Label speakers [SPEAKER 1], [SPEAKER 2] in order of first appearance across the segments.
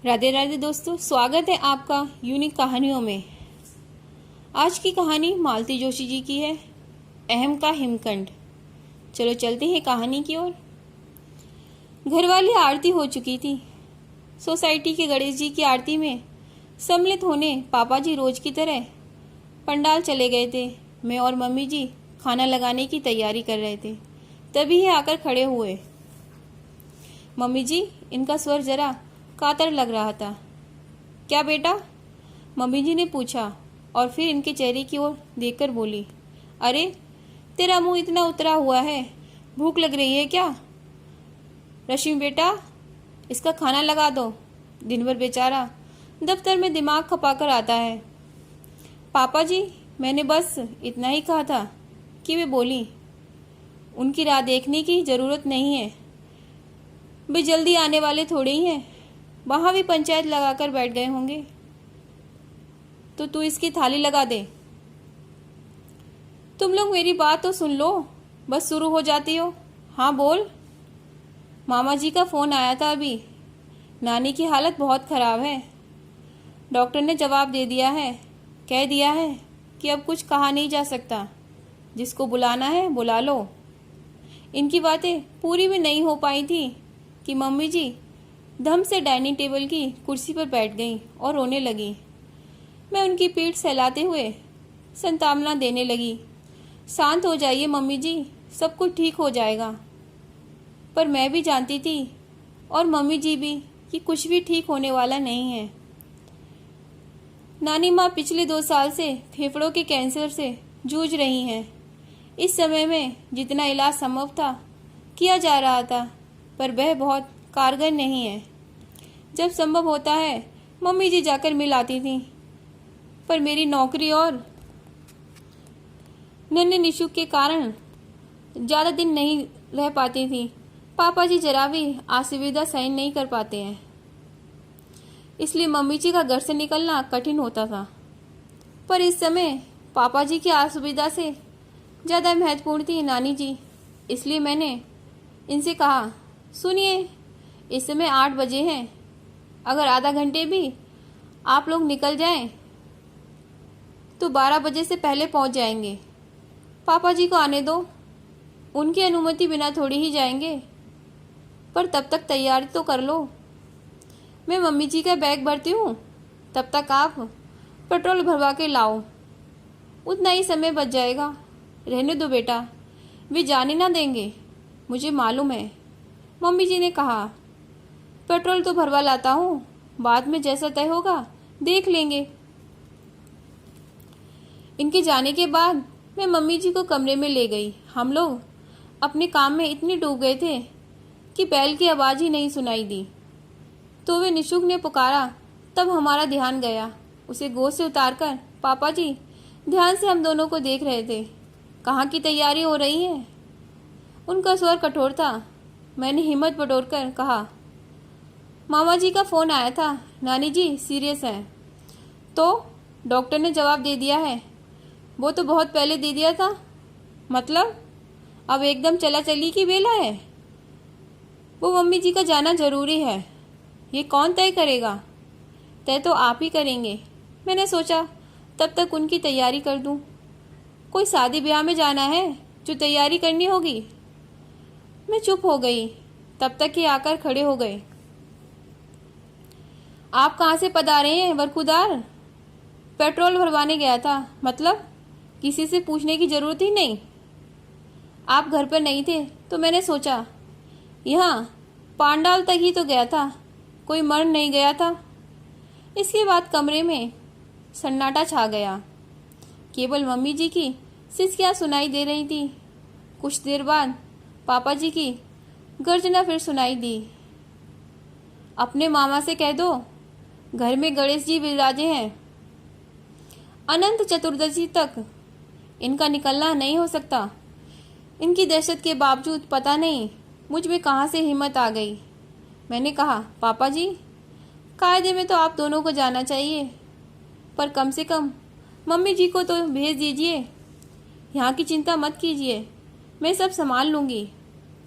[SPEAKER 1] राधे राधे दोस्तों, स्वागत है आपका यूनिक कहानियों में। आज की कहानी मालती जोशी जी की है, अहम का हिमकंड। चलो चलते हैं कहानी की ओर। घर वाली आरती हो चुकी थी। सोसाइटी के गणेश जी की आरती में सम्मिलित होने पापा जी रोज की तरह पंडाल चले गए थे। मैं और मम्मी जी खाना लगाने की तैयारी कर रहे थे। तभी ये आकर खड़े हुए। मम्मी जी, इनका स्वर जरा कातर लग रहा था। क्या बेटा? मम्मी जी ने पूछा और फिर इनके चेहरे की ओर देखकर बोली, अरे तेरा मुंह इतना उतरा हुआ है, भूख लग रही है क्या? रश्मि बेटा, इसका खाना लगा दो। दिन भर बेचारा दफ्तर में दिमाग खपाकर आता है। पापा जी, मैंने बस इतना ही कहा था कि वे बोली, उनकी राह देखने की जरूरत नहीं है, वे जल्दी आने वाले थोड़े ही हैं। वहां भी पंचायत लगाकर बैठ गए होंगे। तो तू इसकी थाली लगा दे। तुम लोग मेरी बात तो सुन लो, बस शुरू हो जाती हो। हाँ बोल। मामा जी का फोन आया था अभी। नानी की हालत बहुत खराब है। डॉक्टर ने जवाब दे दिया है, कह दिया है कि अब कुछ कहा नहीं जा सकता, जिसको बुलाना है बुला लो। इनकी बातें पूरी भी नहीं हो पाई थी कि मम्मी जी धम से डाइनिंग टेबल की कुर्सी पर बैठ गईं और रोने लगी। मैं उनकी पीठ सहलाते हुए सांत्वना देने लगी। शांत हो जाइए मम्मी जी, सब कुछ ठीक हो जाएगा। पर मैं भी जानती थी और मम्मी जी भी कि कुछ भी ठीक होने वाला नहीं है। नानी माँ पिछले 2 साल से फेफड़ों के कैंसर से जूझ रही हैं। इस समय में जितना इलाज संभव था किया जा रहा था, पर वह बहुत कारगर नहीं है। जब संभव होता है मम्मी जी जाकर मिल आती थी, पर मेरी नौकरी और नन्हे निशु के कारण ज़्यादा दिन नहीं रह पाती थी। पापा जी जरा भी असुविधा सहन नहीं कर पाते हैं, इसलिए मम्मी जी का घर से निकलना कठिन होता था। पर इस समय पापा जी की असुविधा से ज़्यादा महत्वपूर्ण थी नानी जी। इसलिए मैंने इनसे कहा, सुनिए, इस समय 8 बजे हैं, अगर आधा घंटे भी आप लोग निकल जाएं तो 12 बजे से पहले पहुंच जाएंगे। पापा जी को आने दो, उनकी अनुमति बिना थोड़ी ही जाएंगे, पर तब तक तैयारी तो कर लो। मैं मम्मी जी का बैग भरती हूँ, तब तक आप पेट्रोल भरवा के लाओ, उतना ही समय बच जाएगा। रहने दो बेटा, वे जाने ना देंगे, मुझे मालूम है। मम्मी जी ने कहा, पेट्रोल तो भरवा लाता हूँ, बाद में जैसा तय होगा देख लेंगे। इनके जाने के बाद मैं मम्मी जी को कमरे में ले गई। हम लोग अपने काम में इतने डूब गए थे कि बैल की आवाज़ ही नहीं सुनाई दी। तो वे निशुक ने पुकारा, तब हमारा ध्यान गया। उसे गोद से उतारकर पापा जी ध्यान से हम दोनों को देख रहे थे। कहाँ की तैयारी हो रही है? उनका स्वर कठोर था। मैंने हिम्मत बटोरकर कहा, मामा जी का फ़ोन आया था, नानी जी सीरियस हैं। तो डॉक्टर ने जवाब दे दिया है। वो तो बहुत पहले दे दिया था। मतलब अब एकदम चला चली की बेला है? वो मम्मी जी का जाना ज़रूरी है। ये कौन तय करेगा? तय तो आप ही करेंगे। मैंने सोचा तब तक उनकी तैयारी कर दूं। कोई शादी ब्याह में जाना है जो तैयारी करनी होगी। मैं चुप हो गई। तब तक ये आकर खड़े हो गए। आप कहाँ से पधारे हैं वरखुदार? पेट्रोल भरवाने गया था। मतलब किसी से पूछने की जरूरत ही नहीं। आप घर पर नहीं थे तो मैंने सोचा यहाँ पांडाल तक ही तो गया था, कोई मर नहीं गया था। इसके बाद कमरे में सन्नाटा छा गया। केवल मम्मी जी की सिसकियाँ सुनाई दे रही थी। कुछ देर बाद पापा जी की गर्जना फिर सुनाई दी। अपने मामा से कह दो घर में गणेश जी विराजे हैं। अनंत चतुर्दशी तक इनका निकलना नहीं हो सकता। इनकी दहशत के बावजूद पता नहीं मुझ में कहाँ से हिम्मत आ गई। मैंने कहा, पापा जी, कायदे में तो आप दोनों को जाना चाहिए, पर कम से कम मम्मी जी को तो भेज दीजिए। यहाँ की चिंता मत कीजिए, मैं सब संभाल लूँगी,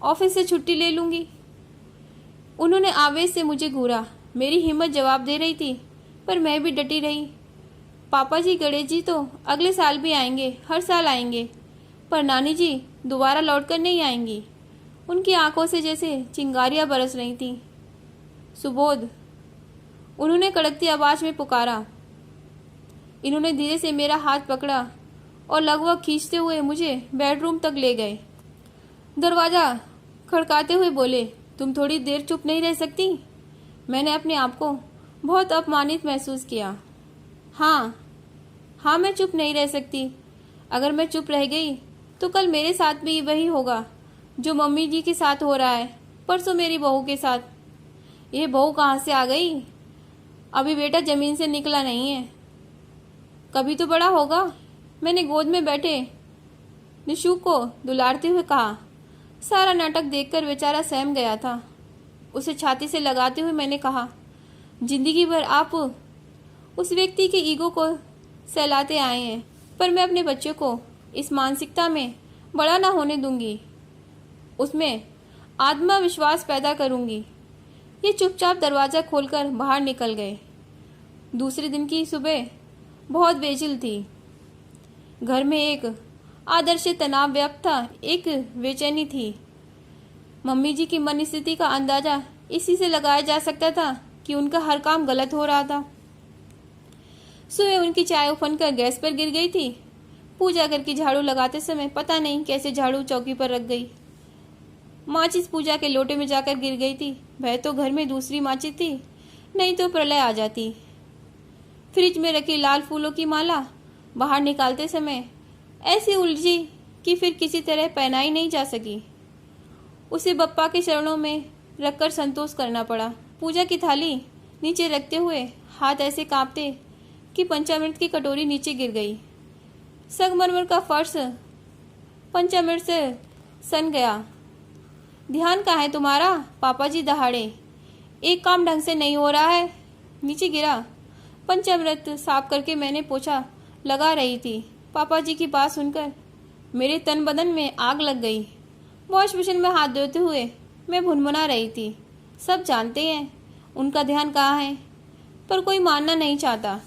[SPEAKER 1] ऑफिस से छुट्टी ले लूँगी। उन्होंने आवेश से मुझे घूरा। मेरी हिम्मत जवाब दे रही थी, पर मैं भी डटी रही। पापा जी, गणेश जी तो अगले साल भी आएंगे, हर साल आएंगे, पर नानी जी दोबारा लौटकर नहीं आएंगी। उनकी आंखों से जैसे चिंगारियां बरस रही थीं। सुबोध, उन्होंने कड़कती आवाज में पुकारा। इन्होंने धीरे से मेरा हाथ पकड़ा और लगभग खींचते हुए मुझे बेडरूम तक ले गए। दरवाज़ा खड़काते हुए बोले, तुम थोड़ी देर चुप नहीं रह सकती? मैंने अपने आप को बहुत अपमानित महसूस किया। हाँ, मैं चुप नहीं रह सकती। अगर मैं चुप रह गई तो कल मेरे साथ भी वही होगा जो मम्मी जी के साथ हो रहा है, परसों मेरी बहू के साथ। ये बहू कहाँ से आ गई? अभी बेटा ज़मीन से निकला नहीं है, कभी तो बड़ा होगा। मैंने गोद में बैठे निशु को दुलारते हुए कहा। सारा नाटक देखकर बेचारा सहम गया था। उसे छाती से लगाते हुए मैंने कहा, जिंदगी भर आप उस व्यक्ति के ईगो को सहलाते आए हैं, पर मैं अपने बच्चे को इस मानसिकता में बड़ा ना होने दूंगी। उसमें आत्मविश्वास पैदा करूंगी। ये चुपचाप दरवाज़ा खोलकर बाहर निकल गए। दूसरे दिन की सुबह बहुत बेचिल थी। घर में एक आदर्श तनाव व्याप्त था, एक बेचैनी थी। मम्मी जी की मन स्थिति का अंदाजा इसी से लगाया जा सकता था कि उनका हर काम गलत हो रहा था। सुबह उनकी चाय उफनकर गैस पर गिर गई थी। पूजा करके झाड़ू लगाते समय पता नहीं कैसे झाड़ू चौकी पर रख गई। माचिस पूजा के लोटे में जाकर गिर गई थी। वह तो घर में दूसरी माचिस थी, नहीं तो प्रलय आ जाती। फ्रिज में रखी लाल फूलों की माला बाहर निकालते समय ऐसी उलझी कि फिर किसी तरह पहनाई नहीं जा सकी। उसे बप्पा के चरणों में रखकर संतोष करना पड़ा। पूजा की थाली नीचे रखते हुए हाथ ऐसे कांपते कि पंचामृत की कटोरी नीचे गिर गई। संगमरमर का फर्श पंचामृत से सन गया। ध्यान कहाँ है तुम्हारा? पापा जी दहाड़े। एक काम ढंग से नहीं हो रहा है। नीचे गिरा। पंचामृत साफ करके मैंने पोछा लगा रही थी। पापा जी की बात सुनकर मेरे तन बदन में आग लग गई। वॉश बेसिन में हाथ धोते हुए मैं भुनभुना रही थी। सब जानते हैं उनका ध्यान कहाँ है, पर कोई मानना नहीं चाहता।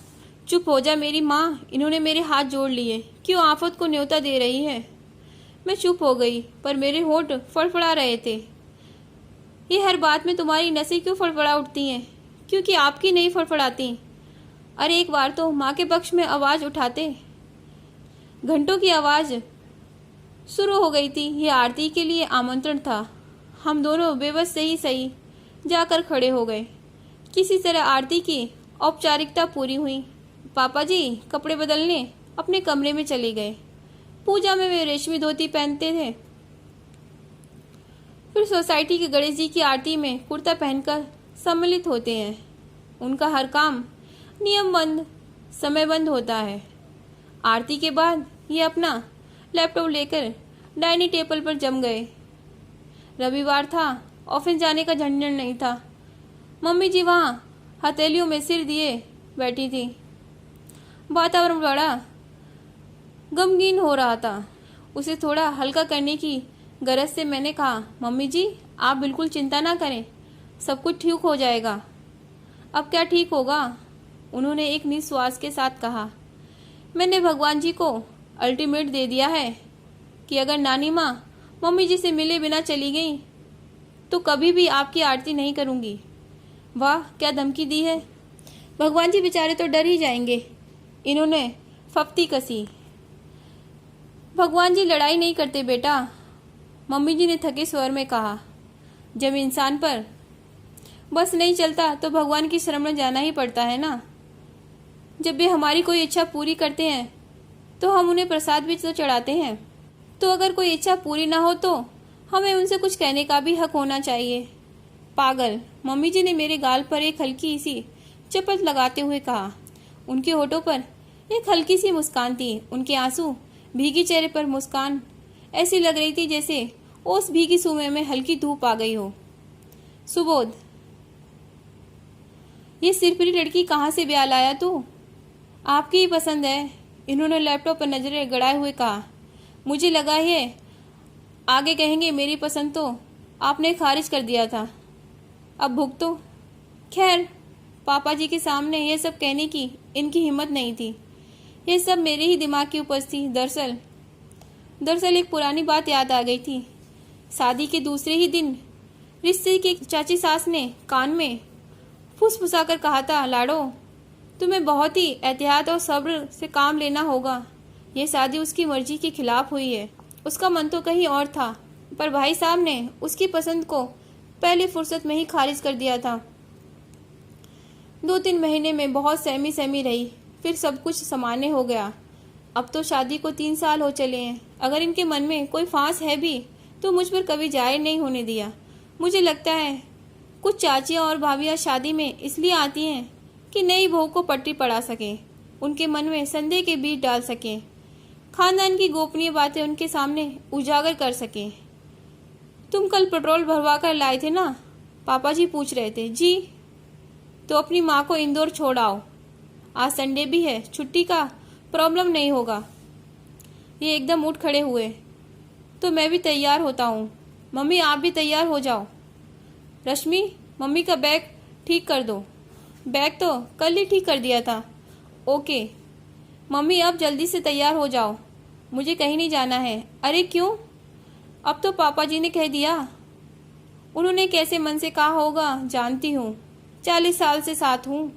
[SPEAKER 1] चुप हो जा मेरी माँ, इन्होंने मेरे हाथ जोड़ लिए। क्यों आफत को न्योता दे रही है? मैं चुप हो गई, पर मेरे होंठ फड़फड़ा रहे थे। ये हर बात में तुम्हारी नसें क्यों फड़फड़ा उठती हैं? क्योंकि आपकी नहीं फड़फड़ाती। अरे एक बार तो माँ के पक्ष में आवाज़ उठाते। घंटों की आवाज़ शुरू हो गई थी। ये आरती के लिए आमंत्रण था। हम दोनों बेबस से ही सही जाकर खड़े हो गए। किसी तरह आरती की औपचारिकता पूरी हुई। पापा जी कपड़े बदलने अपने कमरे में चले गए। पूजा में वे रेशमी धोती पहनते थे, फिर सोसाइटी के गणेश जी की आरती में कुर्ता पहनकर सम्मिलित होते हैं। उनका हर काम नियमबद्ध समयबद्ध होता है। आरती के बाद ये अपना लैपटॉप लेकर डाइनिंग टेबल पर जम गए। रविवार था, ऑफिस जाने का झंझट नहीं था। मम्मी जी वहाँ हथेलियों में सिर दिए बैठी थी। वातावरण बड़ा गमगीन हो रहा था। उसे थोड़ा हल्का करने की गरज से मैंने कहा, मम्मी जी आप बिल्कुल चिंता ना करें, सब कुछ ठीक हो जाएगा। अब क्या ठीक होगा? उन्होंने एक निश्वास के साथ कहा। मैंने भगवान जी को अल्टीमेट दे दिया है कि अगर नानी माँ मम्मी जी से मिले बिना चली गई तो कभी भी आपकी आरती नहीं करूँगी। वाह क्या धमकी दी है! भगवान जी बेचारे तो डर ही जाएंगे। इन्होंने फप्ती कसी। भगवान जी लड़ाई नहीं करते बेटा, मम्मी जी ने थके स्वर में कहा। जब इंसान पर बस नहीं चलता तो भगवान की शरण में जाना ही पड़ता है ना। जब वे हमारी कोई इच्छा पूरी करते हैं तो हम उन्हें प्रसाद भी तो चढ़ाते हैं। तो अगर कोई इच्छा पूरी ना हो तो हमें उनसे कुछ कहने का भी हक होना चाहिए। पागल! मम्मी जी ने मेरे गाल पर एक हल्की सी चपत लगाते हुए कहा। उनके होठों पर एक हल्की सी मुस्कान थी। उनके आंसू भीगी चेहरे पर मुस्कान ऐसी लग रही थी जैसे ओस भीगी सुबह में हल्की धूप आ गई हो। सुबोध, ये सिरफिरी लड़की कहाँ से ब्याह लाया तू? आपकी ही पसंद है। इन्होंने लैपटॉप पर नजरें गड़ाए हुए कहा। मुझे लगा है आगे कहेंगे मेरी पसंद तो आपने खारिज कर दिया था। अब भुगतो। खैर पापा जी के सामने ये सब कहने की इनकी हिम्मत नहीं थी। ये सब मेरे ही दिमाग की उपज थी। दरअसल एक पुरानी बात याद आ गई थी। शादी के दूसरे ही दिन रिश्ते की चाची सास ने कान में फुसफुसाकर कहा था, लाडो तुम्हें बहुत ही एहतियात और सब्र से काम लेना होगा। ये शादी उसकी मर्जी के खिलाफ हुई है। उसका मन तो कहीं और था, पर भाई साहब ने उसकी पसंद को पहली फुर्सत में ही खारिज कर दिया था। 2-3 महीने में बहुत सहमी सहमी रही, फिर सब कुछ सामान्य हो गया। अब तो शादी को 3 साल हो चले हैं। अगर इनके मन में कोई फांस है भी तो मुझ पर कभी जाहिर नहीं होने दिया। मुझे लगता है कुछ चाचियाँ और भाभियाँ शादी में इसलिए आती हैं कि नई बहू को पट्टी पड़ा सकें, उनके मन में संदेह के बीज डाल सकें, खानदान की गोपनीय बातें उनके सामने उजागर कर सकें। तुम कल पेट्रोल भरवा कर लाए थे ना? पापा जी पूछ रहे थे। जी। तो अपनी माँ को इंदौर छोड़ आओ। आज संडे भी है, छुट्टी का प्रॉब्लम नहीं होगा। ये एकदम उठ खड़े हुए। तो मैं भी तैयार होता हूँ। मम्मी आप भी तैयार हो जाओ। रश्मि मम्मी का बैग ठीक कर दो। बैग तो कल ही ठीक कर दिया था। ओके मम्मी अब जल्दी से तैयार हो जाओ, मुझे कहीं नहीं जाना है। अरे क्यों? अब तो पापा जी ने कह दिया। उन्होंने कैसे मन से कहा होगा जानती हूँ, 40 साल से साथ हूँ।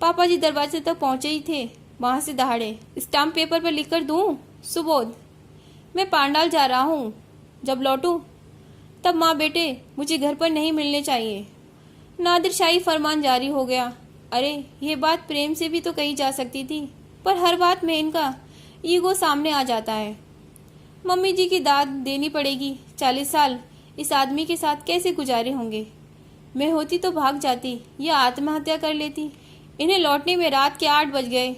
[SPEAKER 1] पापा जी दरवाजे तक पहुँचे ही थे, वहाँ से दहाड़े। स्टाम्प पेपर पर लिख कर दूँ? सुबोध मैं पांडाल जा रहा हूँ, जब लौटूँ तब माँ बेटे मुझे घर पर नहीं मिलने चाहिए। नादिरशाही फरमान जारी हो गया। अरे ये बात प्रेम से भी तो कही जा सकती थी, पर हर बात में इनका ईगो सामने आ जाता है। मम्मी जी की दाद देनी पड़ेगी। 40 साल इस आदमी के साथ कैसे गुजारे होंगे। मैं होती तो भाग जाती या आत्महत्या कर लेती। इन्हें लौटने में रात के 8 बज गए।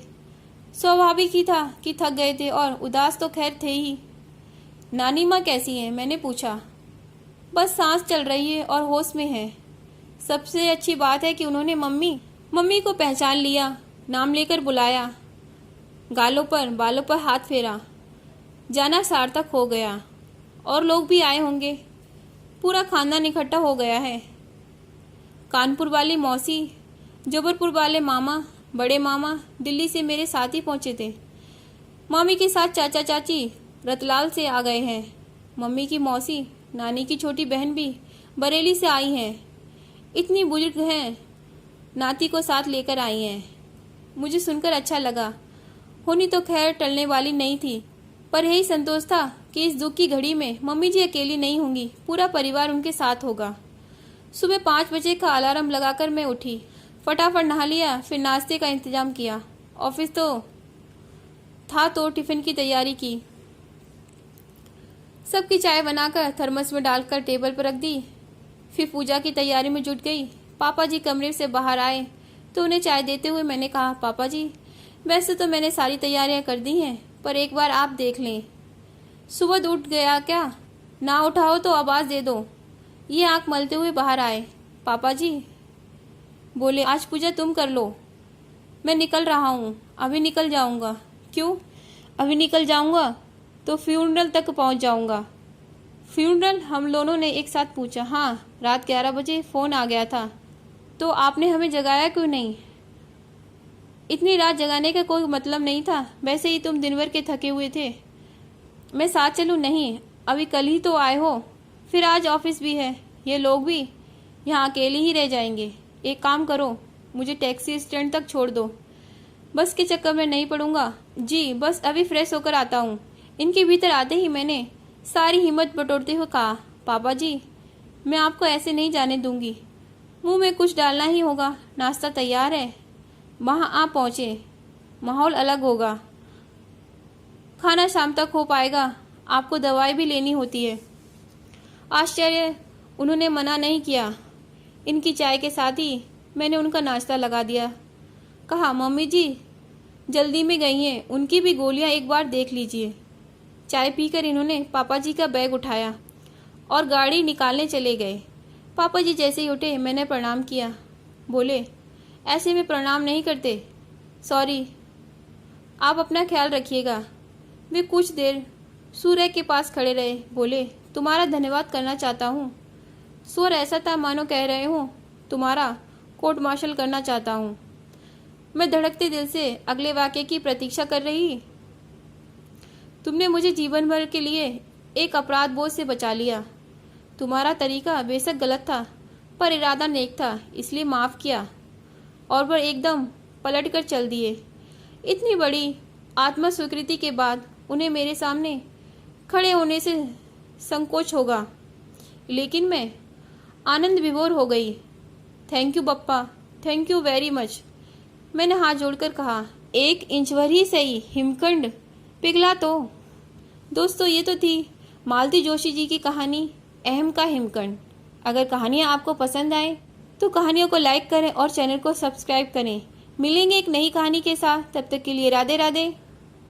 [SPEAKER 1] स्वाभाविक ही था कि थक गए थे और उदास तो खैर थे ही। नानी माँ कैसी हैं? मैंने पूछा। बस सांस चल रही है और होश में है। सबसे अच्छी बात है कि उन्होंने मम्मी को पहचान लिया, नाम लेकर बुलाया, गालों पर बालों पर हाथ फेरा। जाना सार्थक हो गया। और लोग भी आए होंगे, पूरा खानदान इकट्ठा हो गया है। कानपुर वाली मौसी, जबलपुर वाले मामा, बड़े मामा दिल्ली से मेरे साथ ही पहुंचे थे। मामी के साथ चाचा चाची रतलाल से आ गए हैं। मम्मी की मौसी, नानी की छोटी बहन भी बरेली से आई हैं। इतनी बुजुर्ग हैं, नाती को साथ लेकर आई हैं। मुझे सुनकर अच्छा लगा। होनी तो खैर टलने वाली नहीं थी, पर यही संतोष था कि इस दुख की घड़ी में मम्मी जी अकेली नहीं होंगी, पूरा परिवार उनके साथ होगा। सुबह 5 बजे का अलार्म लगाकर मैं उठी, फटाफट नहा लिया, फिर नाश्ते का इंतजाम किया। ऑफिस तो था तो टिफिन की तैयारी की। सबकी चाय बनाकर थर्मस में डालकर टेबल पर रख दी। फिर पूजा की तैयारी में जुट गई। पापा जी कमरे से बाहर आए तो उन्हें चाय देते हुए मैंने कहा, पापा जी वैसे तो मैंने सारी तैयारियां कर दी हैं, पर एक बार आप देख लें। सुबह उठ गया क्या? ना उठाओ तो आवाज़ दे दो। ये आंख मलते हुए बाहर आए। पापा जी बोले, आज पूजा तुम कर लो, मैं निकल रहा हूँ, अभी निकल जाऊँगा। क्यों? अभी निकल जाऊँगा तो फ्यूनरल तक पहुँच जाऊँगा। फ्यूनरल? हम दोनों ने एक साथ पूछा। हाँ, रात 11 बजे फ़ोन आ गया था। तो आपने हमें जगाया क्यों नहीं? इतनी रात जगाने का कोई मतलब नहीं था, वैसे ही तुम दिन भर के थके हुए थे। मैं साथ चलूँ? नहीं, अभी कल ही तो आए हो, फिर आज ऑफिस भी है, ये लोग भी यहाँ अकेले ही रह जाएंगे। एक काम करो, मुझे टैक्सी स्टैंड तक छोड़ दो, बस के चक्कर में नहीं पड़ूंगा। जी बस अभी फ्रेश होकर आता हूँ। इनके भीतर आते ही मैंने सारी हिम्मत बटोरते हुए कहा, पापा जी मैं आपको ऐसे नहीं जाने दूंगी, मुंह में कुछ डालना ही होगा। नाश्ता तैयार है, वहाँ आप पहुँचे, माहौल अलग होगा, खाना शाम तक हो पाएगा, आपको दवाई भी लेनी होती है। आश्चर्य, उन्होंने मना नहीं किया। इनकी चाय के साथ ही मैंने उनका नाश्ता लगा दिया। कहा, मम्मी जी जल्दी में गई हैं, उनकी भी गोलियां एक बार देख लीजिए। चाय पीकर इन्होंने पापा जी का बैग उठाया और गाड़ी निकालने चले गए। पापा जी जैसे ही उठे मैंने प्रणाम किया। बोले, ऐसे में प्रणाम नहीं करते, सॉरी, आप अपना ख्याल रखिएगा। वे कुछ देर सूर्य के पास खड़े रहे। बोले, तुम्हारा धन्यवाद करना चाहता हूँ। स्वर ऐसा था मानो कह रहे हो, तुम्हारा कोर्ट मार्शल करना चाहता हूँ। मैं धड़कते दिल से अगले वाक्य की प्रतीक्षा कर रही। तुमने मुझे जीवन भर के लिए एक अपराध बोझ से बचा लिया। तुम्हारा तरीका बेशक गलत था, पर इरादा नेक था, इसलिए माफ़ किया और वह एकदम पलट कर चल दिए। इतनी बड़ी आत्म स्वीकृति के बाद उन्हें मेरे सामने खड़े होने से संकोच होगा, लेकिन मैं आनंद विभोर हो गई। Thank you Bappa, thank you very much, मैंने हाथ जोड़कर कहा। 1 इंच भर ही सही, हिमखंड पिघला तो। दोस्तों, ये तो थी मालती जोशी जी की कहानी अहम का हिमखंड। अगर कहानियाँ आपको पसंद आए तो कहानियों को लाइक करें और चैनल को सब्सक्राइब करें। मिलेंगे एक नई कहानी के साथ, तब तक के लिए राधे राधे।